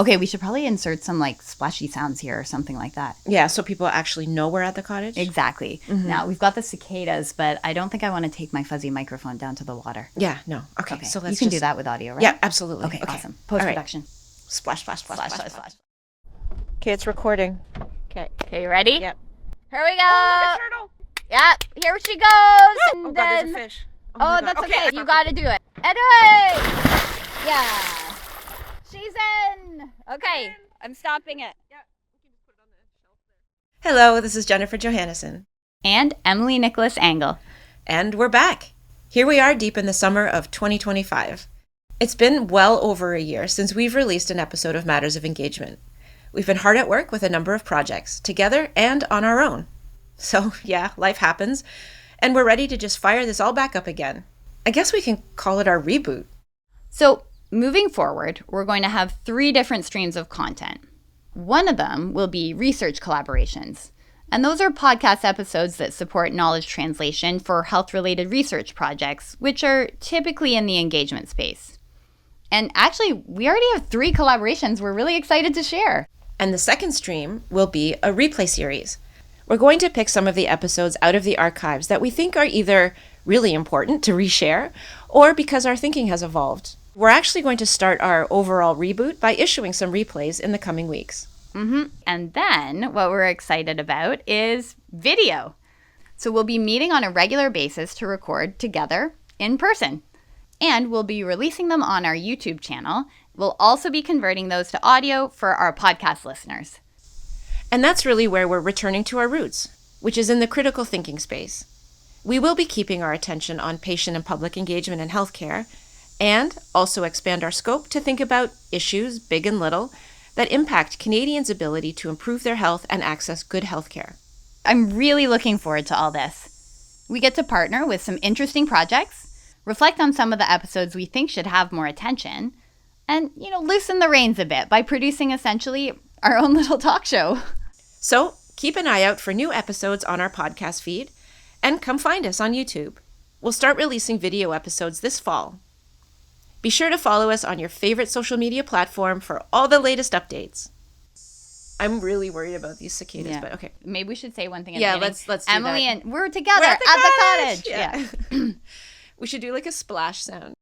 Okay, we should probably insert some like splashy sounds here or something like that. Yeah, so people actually know we're at the cottage. Exactly. Now, we've got the cicadas, but I don't think I want to take my fuzzy microphone down to the water. Yeah, no. Okay, so let's You can do that with audio, right? Yeah, absolutely. Okay, awesome. Post-production. Splash, splash, splash, Splash, splash, splash, splash. splash. Okay, it's recording. Okay, you ready? Yep. Here we go. Oh, look, a turtle. Yep, here she goes. And Oh, God, then... there's a fish. Oh, my that's God. okay. You got to do it. And hey! Yeah. She's in. Okay, I'm stopping it. Yeah, we can just put it on the shelf there. Hello, this is Jennifer Johannesson. And Emily Nicholas Angle. And we're back. Here we are deep in the summer of 2025. It's been well over a year since we've released an episode of Matters of Engagement. We've been hard at work with a number of projects, together and on our own. So yeah, life happens, and we're ready to just fire this all back up again. I guess we can call it our reboot. So moving forward, we're going to have 3 different streams of content. One of them will be research collaborations. And those are podcast episodes that support knowledge translation for health-related research projects, which are typically in the engagement space. And actually, we already have 3 collaborations we're really excited to share. And the second stream will be a replay series. We're going to pick some of the episodes out of the archives that we think are either really important to reshare or because our thinking has evolved. We're actually going to start our overall reboot by issuing some replays in the coming weeks. And then what we're excited about is video. So we'll be meeting on a regular basis to record together in person. And we'll be releasing them on our YouTube channel. We'll also be converting those to audio for our podcast listeners. And that's really where we're returning to our roots, which is in the critical thinking space. We will be keeping our attention on patient and public engagement in healthcare, and also expand our scope to think about issues, big and little, that impact Canadians' ability to improve their health and access good healthcare. I'm really looking forward to all this. We get to partner with some interesting projects, reflect on some of the episodes we think should have more attention, and, loosen the reins a bit by producing essentially our own little talk show. So keep an eye out for new episodes on our podcast feed, and come find us on YouTube. We'll start releasing video episodes this fall. Be sure to follow us on your favorite social media platform for all the latest updates. I'm really worried about these cicadas, but okay. Maybe we should say one thing at Yeah, the beginning. let's do Emily that. and we're together at the cottage. Yeah. We should do like a splash sound.